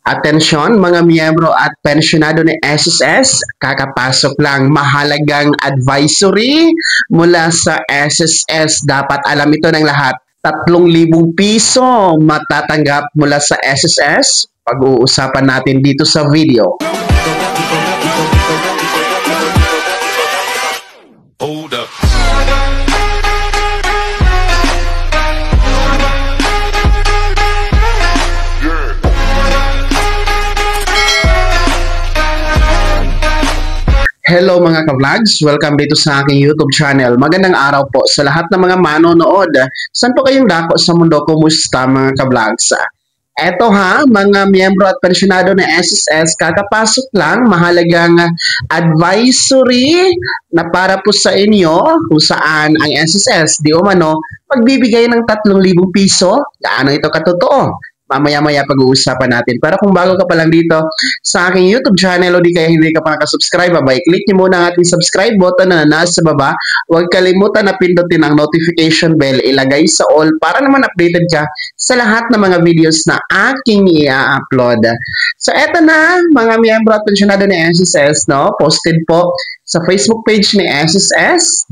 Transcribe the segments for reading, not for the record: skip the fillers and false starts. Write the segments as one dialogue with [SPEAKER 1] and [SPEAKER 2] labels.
[SPEAKER 1] Atensyon mga miyembro at pensyonado ng SSS, kakapasok lang mahalagang advisory mula sa SSS. Dapat alam ito ng lahat. 3,000 piso matatanggap mula sa SSS. Pag-uusapan natin dito sa video. Hold up. Hello mga ka-vlogs! Welcome dito sa aking YouTube channel. Magandang araw po sa lahat ng mga manonood. Saan po kayong dako sa mundo? Kumusta mga ka-vlogs? Eto mga miyembro at pensyonado ng SSS, kakapasok lang mahalagang advisory na para po sa inyo kung saan ang SSS di umano magbibigay ng 3,000 piso. Gaano ito katotoo? Mamaya-maya pag-uusapan natin. Pero kung bago ka pa lang dito sa aking YouTube channel o di kaya hindi ka pa nakasubscribe, click niyo muna ang ating subscribe button na nasa baba. Huwag kalimutan na pindutin ang notification bell, ilagay sa all para naman updated ka sa lahat ng mga videos na aking i-upload. So eto na mga miyembro at pensyonado ni SSS, no? Posted po sa Facebook page ni SSS.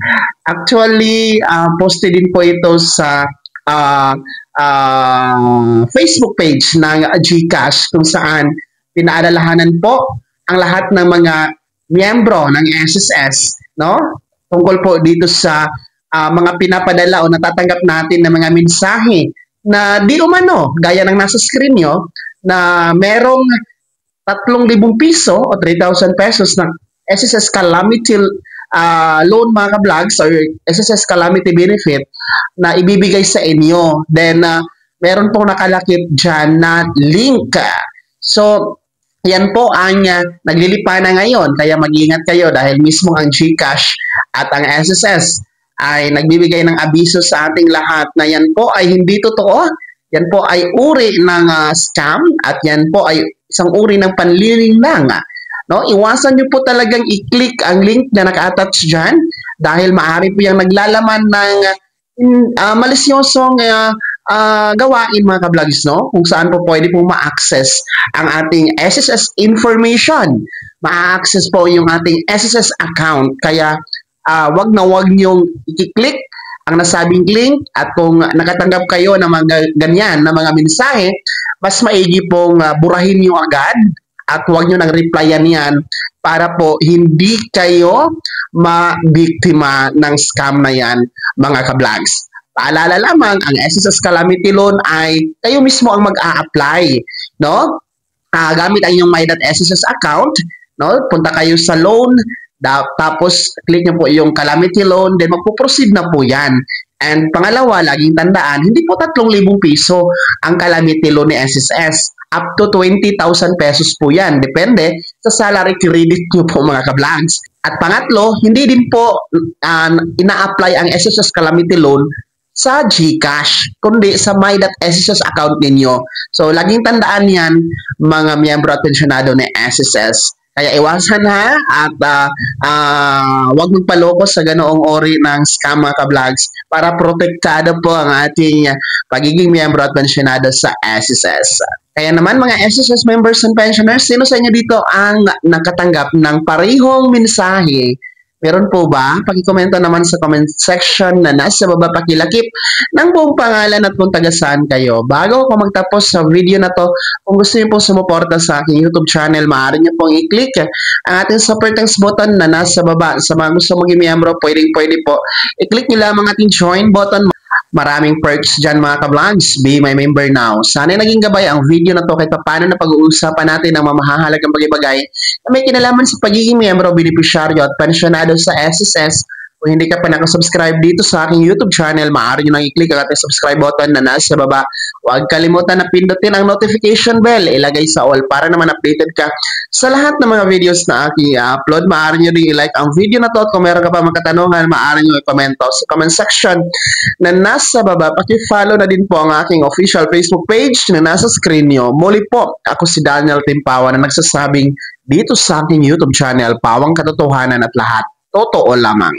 [SPEAKER 1] Actually, posted din po ito sa Facebook page ng GCash kung saan pinaalalahanan po ang lahat ng mga miyembro ng SSS, no? Tungkol po dito sa mga pinapadala o natatanggap natin ng mga mensahe na di umano, gaya ng nasa screen nyo, na merong 3,000 piso o 3,000 pesos ng SSS Calamity loan mga ka-vlogs or SSS Calamity Benefit na ibibigay sa inyo. Then, meron pong nakalakip dyan na link. So, yan po ang naglilipa na ngayon. Kaya mag-ingat kayo dahil mismo ang GCash at ang SSS ay nagbibigay ng abiso sa ating lahat na yan po ay hindi totoo. Yan po ay uri ng scam at yan po ay isang uri ng panliring lang. No, iwasan niyo po talagang i-click ang link na naka-attach dyan dahil maaari po yung naglalaman ng malisyosong gawain mga ka-vlogs, no? Kung saan po pwede po ma-access ang ating SSS information. Ma-access po yung ating SSS account. Kaya wag na wag niyong i-click ang nasabing link at kung nakatanggap kayo ng mga ganyan na mga mensahe, mas maigi pong burahin niyo agad. At huwag nyo nang replyan yan para po hindi kayo mabiktima ng scam na yan mga ka-vlogs. Paalala lamang, ang SSS Calamity Loan ay kayo mismo ang mag-a-apply. No? Gamit ang inyong my.sss account. No? Punta kayo sa loan, tapos click nyo po yung Calamity Loan, then magpo-proceed na po yan. And pangalawa, laging tandaan, hindi po 3,000 piso ang Calamity Loan ni SSS. Up to 20,000 pesos po yan. Depende sa salary credit nyo po mga ka-vlogs. At pangatlo, hindi din po ina-apply ang SSS Calamity Loan sa GCash, kundi sa my.sss account ninyo. So, laging tandaan yan mga miyembro at pensyonado ng SSS. Kaya iwasan at huwag magpaloko sa ganoong ori ng scam mga ka-vlogs para protektado po ang ating pagiging miyembro at pensyonado sa SSS. Kaya naman mga SSS members and pensioners, sino sa inyo dito ang nakatanggap ng parehong mensahe? Meron po ba? Pakikomento naman sa comment section na nasa baba, pakilakip ng buong pangalan at kung taga saan kayo. Bago ako magtapos sa video na to, kung gusto niyo pong sumuporta sa aking YouTube channel, maaari niyo pong i-click ang ating super thanks button na nasa baba. Sa mga gusto maging miyembro, pwede po. I-click niyo lamang ating join button. Maraming perks dyan mga ka-vlogs. Be my member now. Sana naging gabay ang video na to kahit paano na pag-uusapan natin ang mamahahalagang bagay-bagay na may kinalaman sa pagiging miyembro, benepisyaryo at pensyonado sa SSS. Kung hindi ka pa nakasubscribe dito sa aking YouTube channel, maaari nyo nang i-click ang ating subscribe button na nasa baba. Huwag kalimutan na pindutin ang notification bell, ilagay sa all para naman updated ka sa lahat ng mga videos na aking i-upload. Maaari nyo rin i-like ang video na to at kung meron ka pa mga katanungan, maaari nyo i-comment sa comment section na nasa baba. Paki-follow na din po ang aking official Facebook page na nasa screen nyo. Muli po, ako si Daniel Timpawa na nagsasabing dito sa aking YouTube channel, pawang katotohanan at lahat totoo lamang.